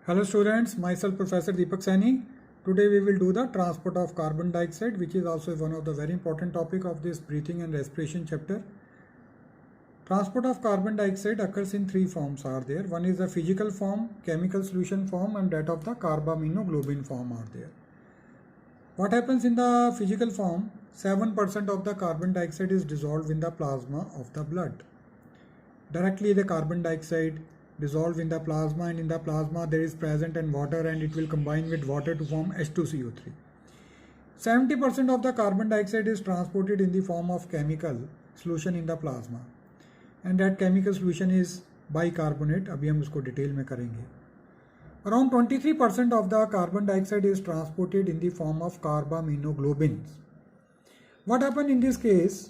Hello students, myself Professor Deepak Saini. Today we will do the transport of carbon dioxide, which is also one of the very important topic of this breathing and respiration chapter. Transport of carbon dioxide occurs in three forms are there. One is the physical form, chemical solution form, and that of the carbaminoglobin form are there. What happens in the physical form? 7% of the carbon dioxide is dissolved in the plasma of the blood. Directly the carbon dioxide dissolved in the plasma, and in the plasma there is present in water, and it will combine with water to form H2CO3. 70% of the carbon dioxide is transported in the form of chemical solution in the plasma, and that chemical solution is bicarbonate. अभी हम उसको detail में करेंगे. Around 23% of the carbon dioxide is transported in the form of carbaminoglobins. What happened in this case?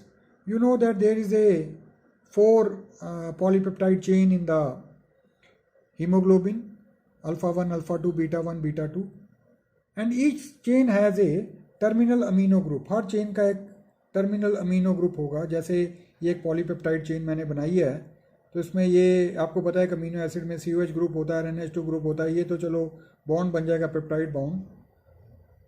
You know that there is a 4 polypeptide chain in the hemoglobin, alpha 1, alpha 2, beta 1, beta 2, and each chain has a terminal amino group. Her chain का एक terminal amino group होगा. जैसे ये एक polypeptide chain मैंने बनाई है, तो इसमें ये आपको पता है कि अमीनो एसिड में COH ग्रुप होता है, NH2 ग्रुप होता है. ये तो चलो बॉन्ड बन जाएगा, पेप्टाइड बॉन्ड.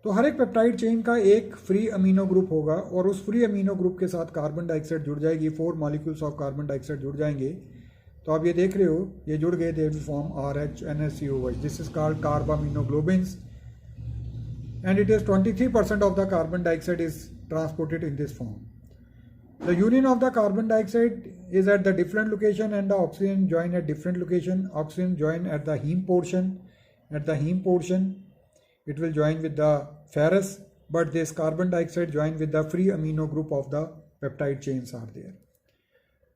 तो हर एक पेप्टाइड चेन का एक फ्री अमीनो ग्रुप होगा, और उस फ्री अमीनो ग्रुप के साथ कार्बन डाइऑक्साइड जुड़ जाएगी. 4 मॉलिक्यूल्स ऑफ कार्बन डाइऑक्साइड जुड़ जाएंगे. तो आप ये देख रहे हो, ये जुड़ गए, they will form RHNSCOH. This is called carbaminoglobins, and it is 23% of the carbon dioxide is transported in this form. The union of the carbon dioxide is at the different location, and the oxygen join at different location. Oxygen join at the heme portion. At the heme portion, it will join with the ferrous, but this carbon dioxide join with the free amino group of the peptide chains are there.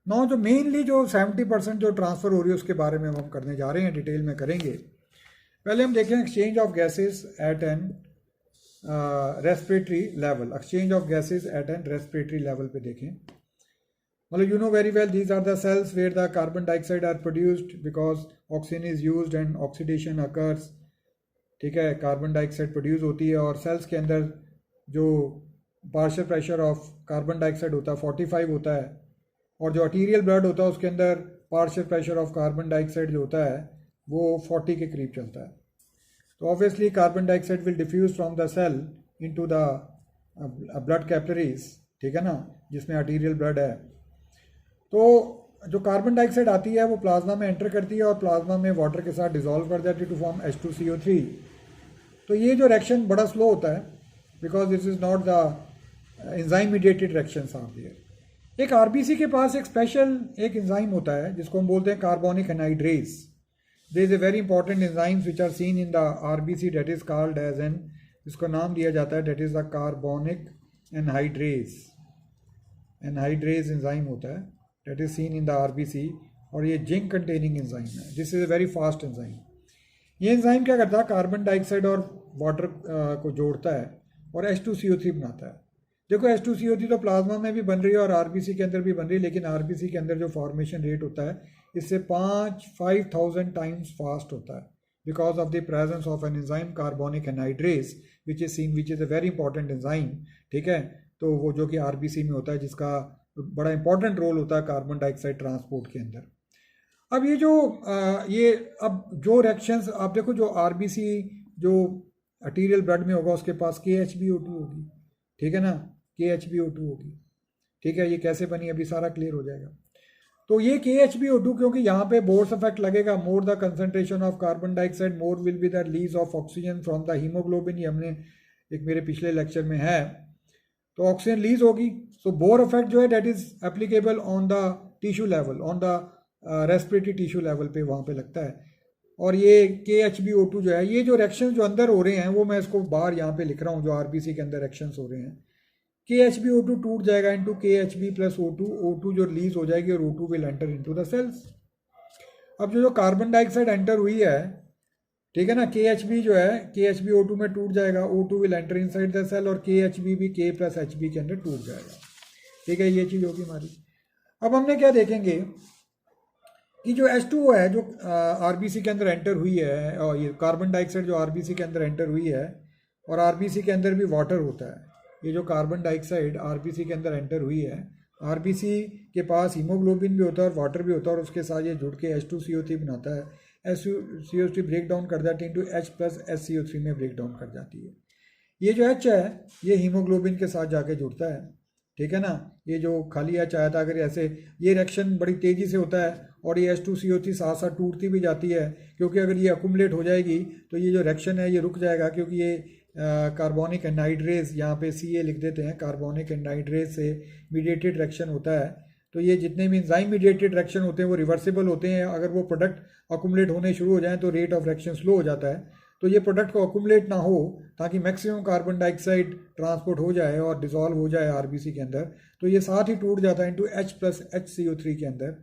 Now जो mainly जो 70% जो transfer हो रही है उसके बारे में हम करने जा रहे हैं, डिटेल में करेंगे. पहले हम देखें exchange of gases at an respiratory level. Exchange of gases at an respiratory level पे देखें. मतलब you know very well these are the cells where the carbon dioxide are produced because oxygen is used and oxidation occurs. ठीक है, carbon dioxide produce होती है, और sales के अंदर जो partial pressure of carbon dioxide होता है 45 होता है, और जो आर्टीरियल ब्लड होता है उसके अंदर partial pressure of carbon dioxide जो होता है वो 40 के करीब चलता है. तो obviously carbon dioxide will diffuse from the cell into the blood capillaries. ठीक है ना, जिसमें आर्टीरियल ब्लड है. तो जो कार्बन डाइऑक्साइड आती है वो प्लाज्मा में एंटर करती है, और प्लाज्मा में वाटर के साथ डिजोल्व कर जाती है टू फॉर्म H2CO3. तो ये जो रिएक्शन बड़ा स्लो होता है, because this is not the enzyme mediated reactions are there. एक आरबीसी के पास एक स्पेशल एक एंजाइम होता है जिसको हम बोलते हैं carbonic anhydrase. There is a very important enzymes which are seen in the RBC, that is called as an, इसको नाम दिया जाता है, that is the carbonic anhydrase. Anhydrase enzyme होता है, that is seen in the RBC, और ये zinc containing enzyme है. This is a very fast enzyme. ये एंजाइम क्या करता है, कार्बन डाइऑक्साइड और वाटर को जोड़ता है और H2CO3 बनाता है. देखो H2CO3 तो प्लाज्मा में भी बन रही है और आरबीसी के अंदर भी बन रही है, लेकिन आरबीसी के अंदर जो फॉर्मेशन रेट होता है इससे 5,000 टाइम्स फास्ट होता है, because of the presence of an enzyme carbonic anhydrase which is seen, which is a very important enzyme. ठीक है, तो वो जो कि आरबीसी में होता है, जिसका बड़ा इंपॉर्टेंट रोल होता है कार्बन डाइऑक्साइड ट्रांसपोर्ट के अंदर. अब ये जो ये अब जो रिएक्शंस आप देखो, जो आरबीसी जो आर्टीरियल ब्लड में होगा उसके पास KHbO2 होगी. ठीक है ना, KHbO2 होगी. ठीक है, ये कैसे बनी अभी सारा क्लियर हो जाएगा. तो ये KHbO2, क्योंकि यहाँ पे बोर्स इफेक्ट लगेगा, more the concentration of carbon dioxide more will be the release of oxygen from the haemoglobin. ये हमने एक मेरे पिछले लेक्चर में है. तो ऑक्सीजन रिलीज होगी. सो बोर इफेक्ट जो है that is applicable on the tissue level, on the respiratory tissue level पे वहाँ पे लगता है. और ये KHbO2 जो है, ये जो रिएक्शन जो अंदर हो रहे हैं वो मैं इसको बाहर यहाँ पे लिख रहा हूँ, जो आरबीसी के अंदर रिएक्शंस हो रहे हैं. KHbO2 टूट जाएगा into KHb plus O2. O2 जो रिलीज हो जाएगी और O2 will enter into the cells. अब जो कार्बन डाइऑक्साइड एंटर हुई है, ठीक है ना, KHb जो है KHbO2 में टूट जाएगा, O2 will enter inside the cell, और KHb भी K प्लस HB के अंदर टूट जाएगा. ठीक है, ये चीज़ होगी हमारी. अब हमने क्या देखेंगे कि जो H2O है जो आरबीसी के अंदर एंटर हुई है, और ये कार्बन डाइऑक्साइड जो आरबीसी के अंदर एंटर हुई है, और आरबीसी के अंदर भी वाटर होता है. ये जो कार्बन डाइऑक्साइड आरबीसी के अंदर एंटर हुई है, आरबीसी के पास हीमोग्लोबिन भी होता है और वाटर भी होता है, और उसके साथ ये जुड़ के H2CO3 बनाता है. SiO3 ब्रेक डाउन कर जाती है इंटू H प्लस SiO3 में ब्रेक डाउन कर जाती है। ये जो H है ये हीमोग्लोबिन के साथ जाके जुड़ता है, ठीक है ना। ये जो खाली H आया था, अगर ऐसे ये रिएक्शन बड़ी तेज़ी से होता है और ये H2CO3 साथ साथ टूटती भी जाती है, क्योंकि अगर ये अकुमुलेट हो जाएगी तो ये जो रिएक्शन है ये रुक जाएगा, क्योंकि ये कार्बोनिक एनहाइड्रेज, यहाँ पे Ca लिख देते हैं, कार्बोनिक एनहाइड्रेज से मीडिएटेड रिएक्शन होता है। तो ये जितने भी एंजाइम मीडिएटेड रिएक्शन होते हैं वो रिवर्सिबल होते हैं। अगर वो प्रोडक्ट अकुमुलेट होने शुरू हो जाए तो रेट ऑफ रिएक्शन स्लो हो जाता है। तो ये प्रोडक्ट को अकुमुलेट ना हो, ताकि मैक्सिमम कार्बन डाइऑक्साइड ट्रांसपोर्ट हो जाए और डिसॉल्व हो जाए आरबीसी के अंदर, तो ये साथ ही टूट जाता है इंटू H प्लस HCO3 के अंदर।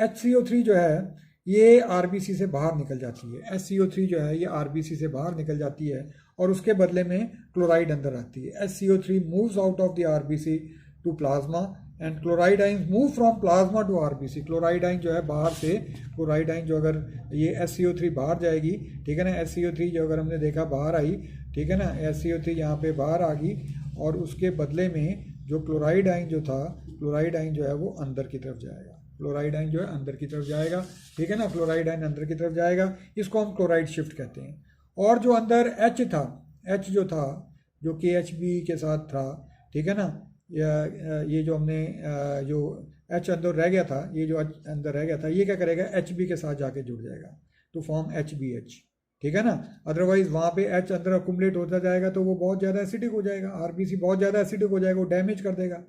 HCO3 जो है ये आरबीसी से बाहर निकल जाती है। HCO3 जो है ये आरबीसी से बाहर निकल जाती है और उसके बदले में क्लोराइड अंदर आती है। HCO3 moves out of the RBC to plasma and chloride ions move from plasma to RBC. Chloride ion जो है बाहर से, क्लोराइड आइन जो अगर ये HCO3 बाहर जाएगी, ठीक है ना, HCO3 जो अगर हमने देखा बाहर आई, ठीक है ना, HCO3 यहाँ पे बाहर आ गई और उसके बदले में जो क्लोराइड आइन जो था, क्लोराइड आइन जो है वो अंदर की तरफ जाएगा। क्लोराइड आइन जो है अंदर की तरफ जाएगा, ठीक है ना, क्लोराइड आइन अंदर की तरफ जाएगा, इसको हम क्लोराइड शिफ्ट कहते हैं। और जो अंदर H था, H जो था जो KHB के साथ था, ठीक है ना, ये जो हमने जो H अंदर रह गया था, ये जो अंदर रह गया था ये क्या करेगा, HB के साथ जाके जुड़ जाएगा टू फॉर्म HBH, ठीक है ना। अदरवाइज वहाँ पे H अंदर अकुमुलेट होता जाएगा तो वो बहुत ज़्यादा एसिडिक हो जाएगा, आरबीसी बहुत ज़्यादा एसिडिक हो जाएगा, वो डैमेज कर देगा।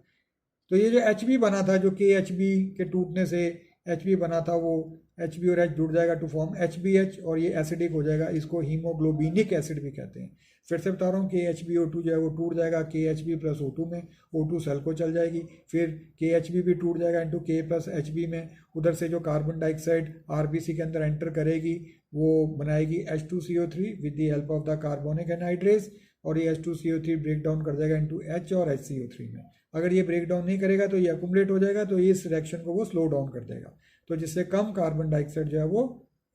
तो ये जो HB बना था, जो KHB के टूटने से HB बना था, वो HB और H जुड़ जाएगा टू फॉर्म HBH और ये एसिडिक हो जाएगा। इसको हीमोग्लोबिनिक एसिड भी कहते हैं। फिर से बता रहा हूँ, KHbO2 जो है वो टूट जाएगा KHb प्लस O2 में, O2 सेल को चल जाएगी, फिर KHb भी टूट जाएगा इंटू K प्लस HB में। उधर से जो कार्बन डाइऑक्साइड आरबीसी के अंदर एंटर करेगी वो बनाएगी H2CO3 with the help of the carbonic anhydrase, और ये H2CO3 ब्रेक डाउन कर जाएगा इंटू H और HCO3 में। अगर ये ब्रेक डाउन नहीं करेगा तो ये अकुमुलेट हो जाएगा, तो इस रिएक्शन को वो स्लो डाउन कर देगा, तो जिससे कम कार्बन डाइऑक्साइड जो है वो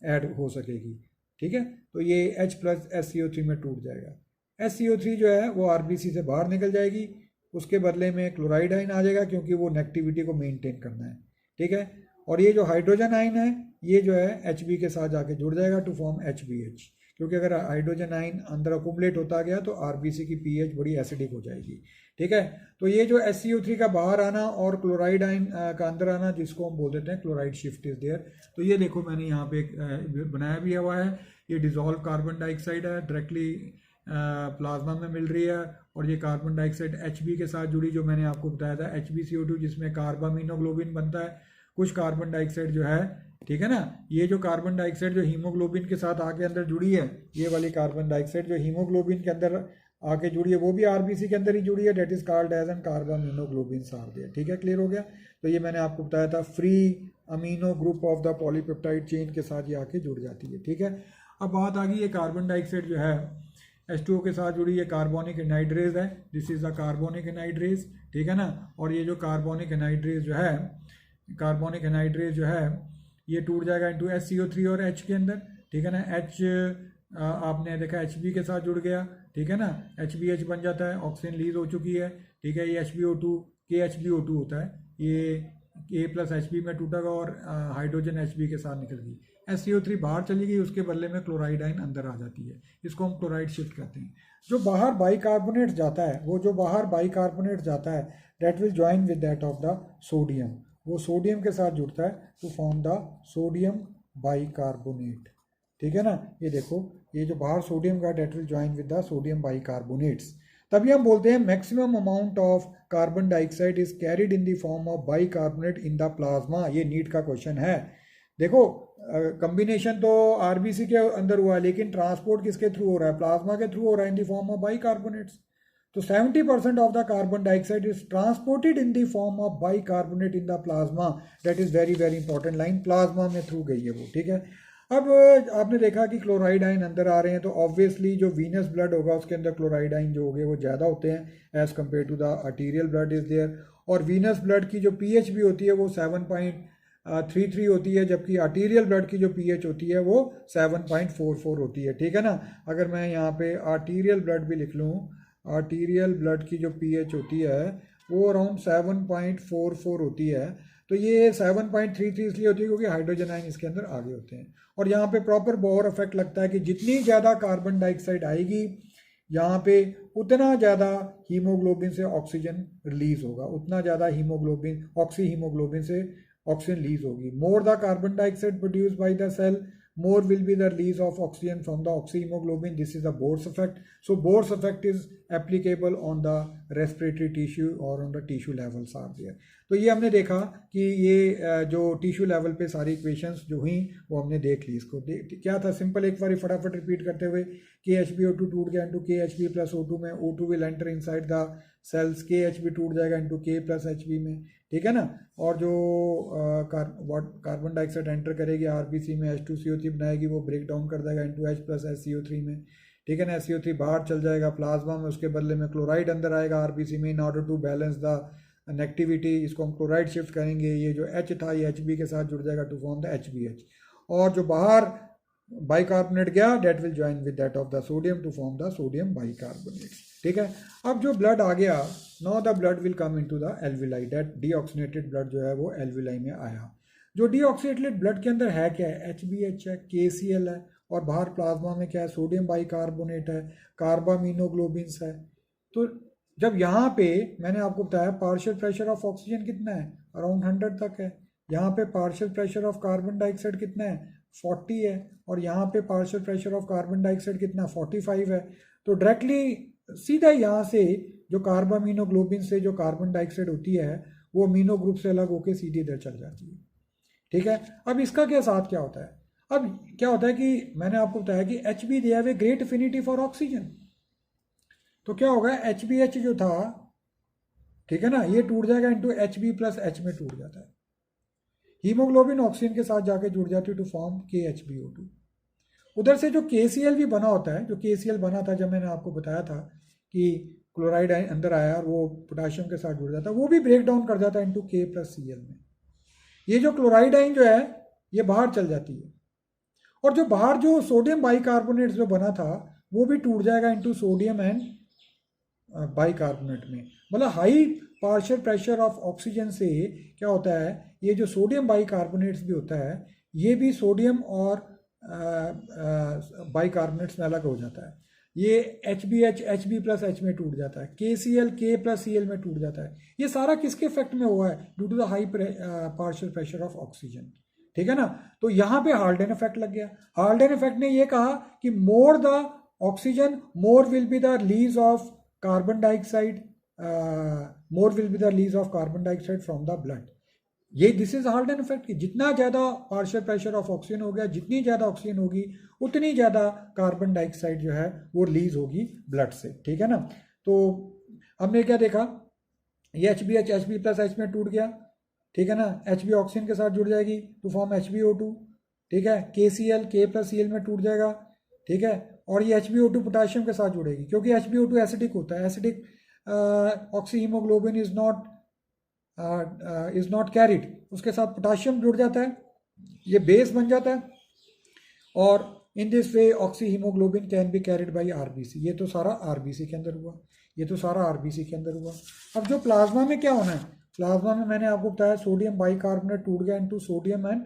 ऐड हो सकेगी, ठीक है। तो ये H प्लस SCO3 में टूट जाएगा। SCO3 जो है वो आरबीसी से बाहर निकल जाएगी, उसके बदले में क्लोराइड आइन आ जाएगा, क्योंकि वो नेगेटिविटी को मेंटेन करना है, ठीक है। और ये जो हाइड्रोजन आइन है ये जो है HB के साथ जाके जुड़ जाएगा टू फॉर्म HBH, क्योंकि अगर हाइड्रोजन आइन अंदर अकुमुलेट होता गया तो आरबीसी की पीएच बड़ी एसिडिक हो जाएगी, ठीक है। तो ये जो SCO3 का बाहर आना और क्लोराइड आइन का अंदर आना, जिसको हम बोल देते हैं क्लोराइड शिफ्ट इज देयर। तो ये देखो मैंने यहाँ पे बनाया भी हुआ है, ये डिजॉल्व कार्बन डाइऑक्साइड है, डायरेक्टली प्लाज्मा में मिल रही है, और ये कार्बन डाइऑक्साइड HB के साथ जुड़ी, जो मैंने आपको बताया था HbCO2 जिसमें कार्बामीनोग्लोबिन बनता है। कुछ कार्बन डाइऑक्साइड जो है, ठीक है ना, ये जो कार्बन डाइऑक्साइड जो हीमोग्लोबिन के साथ आके अंदर जुड़ी है, ये वाली कार्बन डाइऑक्साइड जो हीमोग्लोबिन के अंदर आके जुड़ी है वो भी आरबीसी के अंदर ही जुड़ी है, that is called as an carbaminohaemoglobin सार दिया, ठीक है, क्लियर हो गया। तो ये मैंने आपको बताया था free amino group of the polypeptide chain के साथ ये आके जुड़ जाती है, ठीक है। अब बात आ गई, ये कार्बन डाइऑक्साइड जो है H2O के साथ जुड़ी, ये कार्बोनिक एनहाइड्रेज है, this is the carbonic anhydrase, ठीक है ना। और ये जो कार्बोनिक एनहाइड्रेज जो है, कार्बोनिक एनहाइड्रेज जो है ये टूट जाएगा इंटू HCO3 और H के अंदर, ठीक है ना। H आपने देखा HB के साथ जुड़ गया, ठीक है ना, HBH बन जाता है, ऑक्सीजन लीज हो चुकी है, ठीक है। ये HbO2 KHbO2 होता है, ये K प्लस HB में टूटेगा और हाइड्रोजन HB के साथ निकल गई, SCO3 बाहर चली गई, उसके बदले में क्लोराइड आइन अंदर आ जाती है, इसको हम क्लोराइड शिफ्ट कहते हैं। जो बाहर बाइकार्बोनेट जाता है, वो जो बाहर बाइकार्बोनेट जाता है that will join with that of the sodium, वो सोडियम के साथ जुड़ता है to form the sodium bicarbonate, ठीक है ना। ये देखो, ये जो बाहर सोडियम का that will join with the sodium bicarbonates, तभी हम बोलते हैं maximum amount of carbon dioxide is carried in the form of bicarbonate in the plasma. ये नीट का क्वेश्चन है। देखो कॉम्बिनेशन तो आरबीसी के अंदर हुआ है, लेकिन ट्रांसपोर्ट किसके थ्रू हो रहा है, प्लाज्मा के थ्रू हो रहा है इन द फॉर्म ऑफ बाइकार्बोनेट्स। तो 70% of the carbon dioxide is transported in the form of bicarbonate in the plasma, that is very very important line, plasma में थ्रू गई है वो, ठीक है। अब आपने देखा कि क्लोराइड आइन अंदर आ रहे हैं, तो ऑब्वियसली जो वीनस ब्लड होगा उसके अंदर क्लोराइड आइन जो होंगे वो ज़्यादा होते हैं as compare to the arterial blood is there. और वीनस ब्लड की जो पीएच भी होती है वो 7.33 होती है, जबकि आर्टीरियल ब्लड की जो पीएच होती है वो 7.44 होती है, ठीक है ना। अगर मैं यहाँ पे आर्टीरियल ब्लड भी लिख लूँ, आर्टीरियल ब्लड की जो पीएच होती है वो अराउंड 7.44 होती है, तो ये 7.33 इसलिए होती है क्योंकि हाइड्रोजन आयन इसके अंदर आगे होते हैं। और यहाँ पे प्रॉपर बोर इफेक्ट लगता है कि जितनी ज़्यादा कार्बन डाइऑक्साइड आएगी यहाँ पे उतना ज़्यादा हीमोग्लोबिन से ऑक्सीजन रिलीज होगा, उतना ज़्यादा हीमोग्लोबिन ऑक्सी हीमोग्लोबिन से ऑक्सीजन रिलीज होगी। More the carbon dioxide produce by the cell, more will be the release of oxygen from the oxyhemoglobin. This is the Bohr's effect. So Bohr's effect is applicable on the respiratory tissue or on the tissue levels are there. तो ये हमने देखा कि ये जो tissue level पे सारी equations जो हुई वो हमने देख ली। इसको क्या था, सिंपल एक बार फटाफट रिपीट करते हुए, KHbO2 टूट गया इंटू KHb प्लस O2 में, O2 will enter inside the cells, KHb टूट जाएगा इंटू K प्लस HB में, ठीक है ना। और जो कार्बन डाइऑक्साइड एंटर करेगी आरबीसी में, H2CO3 बनाएगी, वो ब्रेक डाउन कर देगा इंटू H प्लस SCO3 में, ठीक है ना। SCO3 बाहर चल जाएगा प्लाज्मा में, उसके बदले में क्लोराइड अंदर आएगा आरबीसी में in order to balance the negativity. इसको हम क्लोराइड शिफ्ट करेंगे, ये जो H था ये HB के साथ जुड़ जाएगा टू फॉर्म द HBH। और जो बाहर बाइकार्बोनेट गया that will join with that of the sodium to form the sodium bicarbonate, ठीक है। अब जो ब्लड आ गया, now the blood will come into the alveoli, that deoxygenated blood जो है वो एल्विलाई में आया। जो डीऑक्सीनेटेड ब्लड के अंदर है क्या है, HBH है, KCl है, और बाहर प्लाज्मा में क्या है, सोडियम बाइकार्बोनेट है, कार्बामिनोग्लोबिन्स है। तो जब यहाँ पे मैंने आपको बताया पार्शियल प्रेशर ऑफ ऑक्सीजन कितना है, अराउंड 100 तक है। यहाँ पे partial pressure of carbon dioxide कितना है, 40 है। और यहाँ पे partial pressure of carbon dioxide कितना, 45 है। तो डायरेक्टली सीधा यहाँ से जो कार्बामिनोग्लोबिन से जो कार्बन डाइऑक्साइड होती है वो अमीनो ग्रुप से अलग होकर सीधी इधर चल जाती है, ठीक है। अब इसका क्या साथ क्या होता है, अब क्या होता है कि मैंने आपको बताया कि HB they have a great affinity for oxygen. तो क्या होगा, HBH जो था, ठीक है ना, ये टूट जाएगा इंटू HB प्लस H में टूट जाता है। हीमोग्लोबिन ऑक्सीजन के साथ जाके जुड़ जाती है टू फॉर्म KHbO2। उधर से जो KCl भी बना होता है, जो KCl बना था जब मैंने आपको बताया था कि क्लोराइड अंदर आया और वो पोटाशियम के साथ जुड़ जाता है, वो भी ब्रेक डाउन कर जाता है इंटू K प्लस Cl में। ये जो क्लोराइड आइन जो है ये बाहर चल जाती है, और जो बाहर जो सोडियम बाइकार्बोनेट जो बना था वो भी टूट जाएगा इंटू सोडियम एंड बाइकार्बोनेट में। मतलब high partial pressure of oxygen से क्या होता है, ये जो सोडियम बाइकार्बोनेट्स भी होता है ये भी सोडियम और बाइकार्बोनेट्स में अलग हो जाता है। ये HBH HB प्लस H में टूट जाता है, KCl K प्लस Cl में टूट जाता है। ये सारा किसके इफेक्ट में हुआ है, due to the high partial pressure of oxygen, ठीक है ना। तो यहाँ पे हाल्डेन इफेक्ट लग गया। हाल्डेन इफेक्ट ने ये कहा कि more the oxygen more will be the release of carbon dioxide, more will be the release of carbon dioxide from the blood. ये दिस इज हाल्डेन इफेक्ट कि जितना ज़्यादा पार्शियल प्रेशर ऑफ ऑक्सीजन हो गया, जितनी ज़्यादा ऑक्सीजन होगी उतनी ज़्यादा कार्बन डाइऑक्साइड जो है वो रिलीज होगी ब्लड से, ठीक है ना। तो हमने क्या देखा, ये HBH HB प्लस H में टूट गया, ठीक है ना। HB ऑक्सीजन के साथ जुड़ जाएगी टू फॉर्म HbO2, ठीक है। KCl K प्लस Cl में टूट जाएगा, ठीक है। और ये HbO2 पोटाशियम के साथ जुड़ेगी क्योंकि HbO2 एसिडिक होता है। Acidic oxy haemoglobin is not carried, उसके साथ पोटाशियम जुड़ जाता है, ये बेस बन जाता है, और in this way oxy haemoglobin can be carried by RBC. ये तो सारा आरबीसी के अंदर हुआ, ये तो सारा आरबीसी के अंदर हुआ। अब जो प्लाज्मा में क्या होना है, प्लाज्मा में मैंने आपको बताया सोडियम बाइकार्बोनेट टूट गया इंटू सोडियम एंड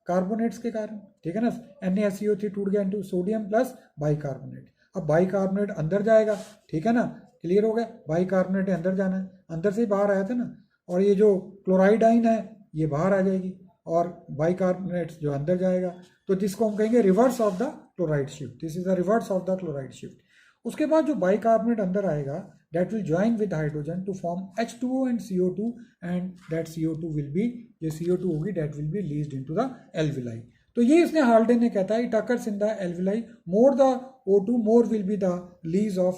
कार्बोनेट्स के कारण, ठीक है ना। NaCO3 टूट गया इंटू सोडियम प्लस बाइकार्बोनेट। अब बाइकार्बोनेट अंदर जाएगा, ठीक है ना, क्लियर हो गया। बाइकार्बोनेट अंदर जाना है, अंदर से ही बाहर आया था ना। और ये जो क्लोराइड आइन है ये बाहर आ जाएगी और बाइकार्बोनेट जो अंदर जाएगा। तो जिसको हम कहेंगे reverse of the chloride shift, this is the reverse of the chloride shift. उसके बाद जो बाइकार्बोनेट अंदर आएगा that will join with hydrogen to form H2O and CO2, and that CO2 will be, ये CO2 होगी that will be released into the alveoli। तो ये इसने हाल्डेन ने कहता है it occurs in the alveoli, more the O2 more will be the release of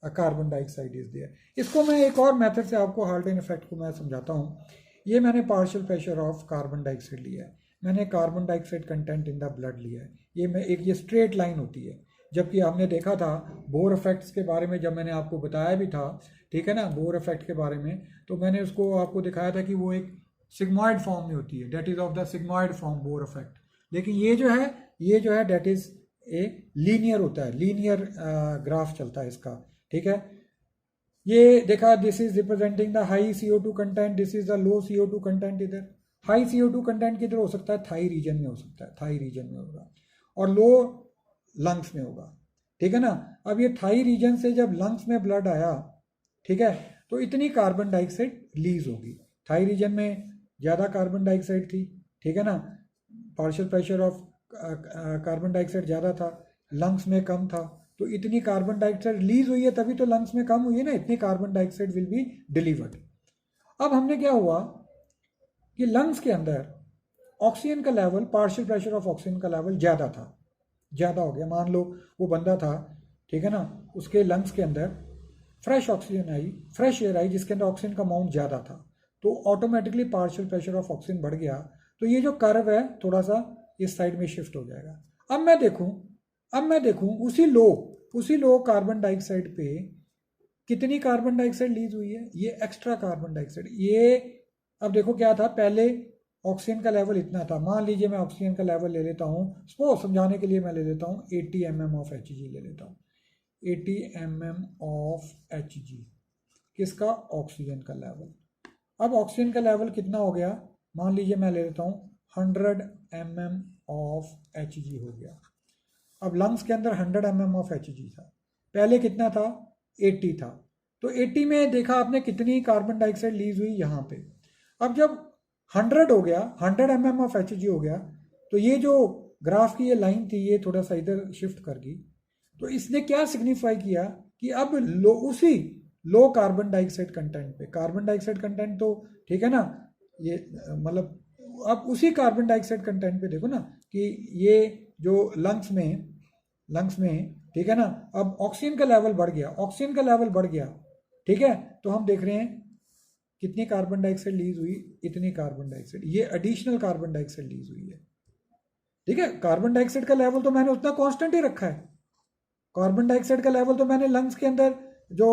carbon dioxide is there. इसको मैं एक और मेथड से आपको हाल्डेन इफेक्ट को मैं समझाता हूँ। ये मैंने partial pressure of carbon dioxide लिया है, मैंने carbon dioxide content in the blood लिया है, ये मैं एक ये स्ट्रेट लाइन होती है। जबकि हमने देखा था बोर इफेक्ट्स के बारे में, जब मैंने आपको बताया भी था, ठीक है ना, बोर इफेक्ट के बारे में, तो मैंने उसको आपको दिखाया था कि वो एक सिग्मॉइड फॉर्म में होती है, that is of the sigmoid form Bohr effect. लेकिन ये जो है डेट इज ए लीनियर होता है, लीनियर ग्राफ चलता है इसका, ठीक है। ये देखा, this is representing the high CO2 content, this is the low CO2 content इधर, हाई CO2 कंटेंट किधर हो सकता है, थाई रीजन में हो सकता है, थाई रीजन में होगा, और लो लंग्स में होगा, ठीक है ना। अब ये थाई रीजन से जब लंग्स में ब्लड आया, ठीक है, तो इतनी कार्बन डाइऑक्साइड रिलीज होगी। थाई रीजन में ज़्यादा कार्बन डाइऑक्साइड थी, ठीक है ना, partial pressure of carbon dioxide ज़्यादा था, लंग्स में कम था, तो इतनी कार्बन डाइऑक्साइड रिलीज हुई है, तभी तो लंग्स में कम हुई है ना, इतनी carbon dioxide will be delivered. अब हमने क्या हुआ कि लंग्स के अंदर ऑक्सीजन का level, partial pressure of oxygen का लेवल ज़्यादा था, ज़्यादा हो गया। मान लो वो बंदा था, ठीक है ना, उसके लंग्स के अंदर फ्रेश ऑक्सीजन आई, फ्रेश एयर आई जिसके अंदर ऑक्सीजन का अमाउंट ज़्यादा था, तो automatically partial pressure of oxygen बढ़ गया, तो ये जो कर्व है थोड़ा सा इस साइड में शिफ्ट हो जाएगा। अब मैं देखूं उसी लो कार्बन डाइऑक्साइड पे कितनी कार्बन डाइऑक्साइड रिलीज हुई है, ये एक्स्ट्रा कार्बन डाइऑक्साइड, ये अब देखो क्या था, पहले ऑक्सीजन का लेवल इतना था, मान लीजिए मैं ऑक्सीजन का लेवल ले लेता हूँ, सपोज समझाने के लिए मैं ले लेता हूँ 80 mm ऑफ Hg ले लेता हूँ, 80 mm ऑफ Hg, किसका, ऑक्सीजन का लेवल। अब ऑक्सीजन का लेवल कितना हो गया, मान लीजिए मैं ले लेता हूँ 100 mm ऑफ Hg हो गया। अब लंग्स के अंदर 100 mm ऑफ Hg था, पहले कितना था, 80 था, तो 80 में देखा आपने कितनी कार्बन डाइऑक्साइड रिलीज हुई यहाँ पे। अब जब 100 हो गया, 100 mm ऑफ Hg हो गया, तो ये जो ग्राफ की ये लाइन थी ये थोड़ा सा इधर शिफ्ट कर गई, तो इसने क्या सिग्निफाई किया कि अब उसी लो कार्बन डाइऑक्साइड कंटेंट पे, कार्बन डाइऑक्साइड कंटेंट तो ठीक है ना, ये मतलब अब उसी कार्बन डाइऑक्साइड कंटेंट पे देखो ना कि ये जो लंग्स में ठीक है ना, अब ऑक्सीजन का लेवल बढ़ गया, ठीक है, तो हम देख रहे हैं कितनी कार्बन डाइऑक्साइड रिलीज हुई, इतनी कार्बन डाइऑक्साइड, ये एडिशनल कार्बन डाइऑक्साइड रिलीज हुई है, ठीक है। कार्बन डाइऑक्साइड का लेवल तो मैंने उतना कांस्टेंट ही रखा है, कार्बन डाइऑक्साइड का लेवल तो मैंने लंग्स के अंदर जो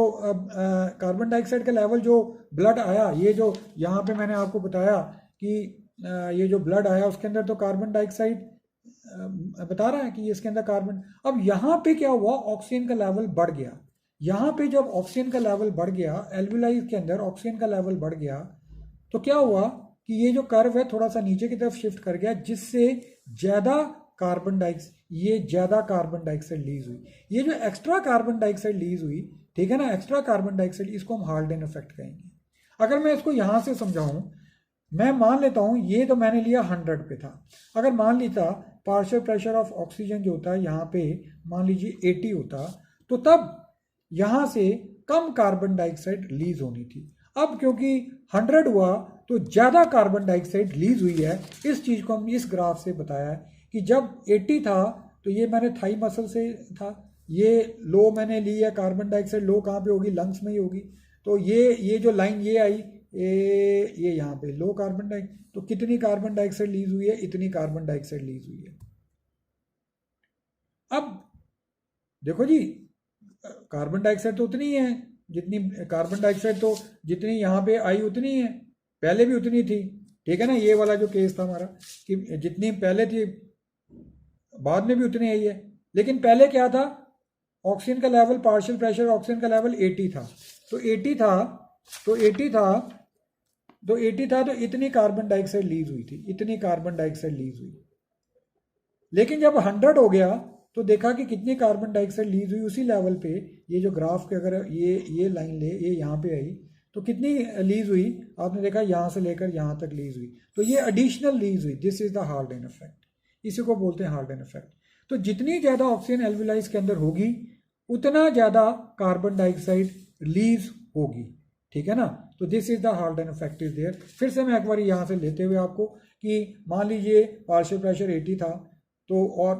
कार्बन डाइऑक्साइड का लेवल जो ब्लड आया, ये जो यहाँ पे मैंने आपको बताया कि ये जो ब्लड आया उसके अंदर तो कार्बन डाइऑक्साइड बता रहा है कि इसके अंदर कार्बन, अब यहाँ पे क्या हुआ, ऑक्सीजन का लेवल बढ़ गया, यहाँ पे जब ऑक्सीजन का लेवल बढ़ गया, एल्विलाई के अंदर ऑक्सीजन का लेवल बढ़ गया, तो क्या हुआ कि ये जो कर्व है थोड़ा सा नीचे की तरफ शिफ्ट कर गया, जिससे ज़्यादा कार्बन डाइऑक्साइड रिलीज हुई। ये जो एक्स्ट्रा कार्बन डाइऑक्साइड रिलीज हुई, ठीक है ना, एक्स्ट्रा कार्बन डाइऑक्साइड, इसको हम हाल्डेन इफेक्ट कहेंगे। अगर मैं इसको यहाँ से समझाऊं, मैं मान लेता हूँ ये तो मैंने लिया 100 पे था, अगर मान लेता पार्शियल प्रेशर ऑफ ऑक्सीजन जो होता है यहाँ पे मान लीजिए 80 होता, तो तब यहाँ से कम कार्बन डाइऑक्साइड रिलीज होनी थी। अब क्योंकि 100 हुआ तो ज़्यादा कार्बन डाइऑक्साइड रिलीज हुई है। इस चीज़ को हम इस ग्राफ से बताया है कि जब 80 था तो ये मैंने थाई मसल से था, ये लो मैंने ली है, कार्बन डाइऑक्साइड लो कहाँ पे होगी, लंग्स में ही होगी, तो ये जो लाइन ये आई, ये यहाँ पे लो कार्बन डाइऑक्साइड, तो कितनी कार्बन डाइऑक्साइड रिलीज हुई है, इतनी कार्बन डाइऑक्साइड रिलीज हुई है। अब देखो जी, कार्बन डाइऑक्साइड तो उतनी है जितनी, कार्बन डाइऑक्साइड तो जितनी यहाँ पे आई उतनी है, पहले भी उतनी थी, ठीक है ना, ये वाला जो केस था हमारा कि जितनी पहले थी बाद में भी उतनी आई है, लेकिन पहले क्या था, ऑक्सीजन का लेवल, पार्शियल प्रेशर ऑक्सीजन का लेवल 80 था, तो 80 था तो इतनी कार्बन डाइऑक्साइड रिलीज हुई थी, इतनी कार्बन डाइऑक्साइड रिलीज हुई। लेकिन जब 100 हो गया तो देखा कि कितनी कार्बन डाइऑक्साइड रिलीज हुई उसी लेवल पे, ये जो ग्राफ के अगर ये लाइन ले, ये यहाँ पे आई तो कितनी रिलीज हुई, आपने देखा यहाँ से लेकर यहाँ तक रिलीज हुई, तो ये एडिशनल रिलीज हुई, this is the Haldane effect, इसी को बोलते हैं हाल्डेन इफेक्ट। तो जितनी ज़्यादा ऑक्सीजन एल्विलाइज के अंदर होगी उतना ज़्यादा कार्बन डाइऑक्साइड रिलीज होगी, ठीक है ना, तो this is the Haldane effect is there. फिर से मैं एक बार यहाँ से लेते हुए आपको कि मान लीजिए पार्शियल प्रेशर 80 था, तो और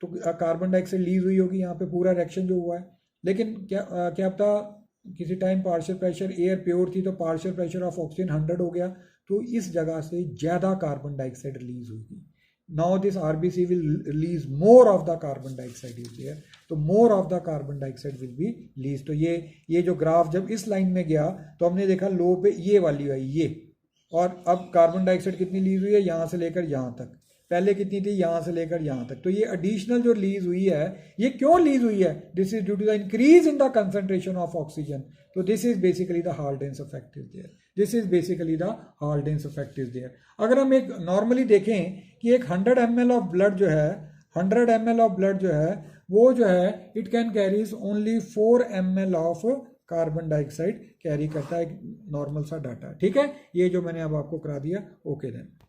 तो कार्बन डाइऑक्साइड रिलीज हुई होगी, यहाँ पे पूरा रिएक्शन जो हुआ है, लेकिन क्या पता किसी time partial pressure air pure थी तो पार्शियल प्रेशर ऑफ ऑक्सीजन 100 हो गया, तो इस जगह से ज़्यादा कार्बन डाइऑक्साइड रिलीज होगी। Now this RBC will release more of the carbon dioxide is there, तो more of the carbon dioxide will be release. तो ये जो ग्राफ जब इस लाइन में गया तो हमने देखा लो पे ये वाली आई ये, और अब कार्बन डाइऑक्साइड कितनी रिलीज हुई है, यहाँ से लेकर यहाँ तक, पहले कितनी थी, यहाँ से लेकर यहाँ तक, तो ये एडिशनल जो रिलीज हुई है, ये क्यों रिलीज हुई है, this is due to the increase in the concentration of oxygen, तो this is basically the Haldane's effect is there. This is basically the Haldane's effect is there. अगर हम एक नॉर्मली देखें कि एक 100 ml ऑफ ब्लड जो है 100 ml of blood जो है वो जो है it can carries only 4 ml of carbon dioxide carry करता है, नॉर्मल सा डाटा। ठीक है, ये जो मैंने अब आपको करा दिया। Okay then.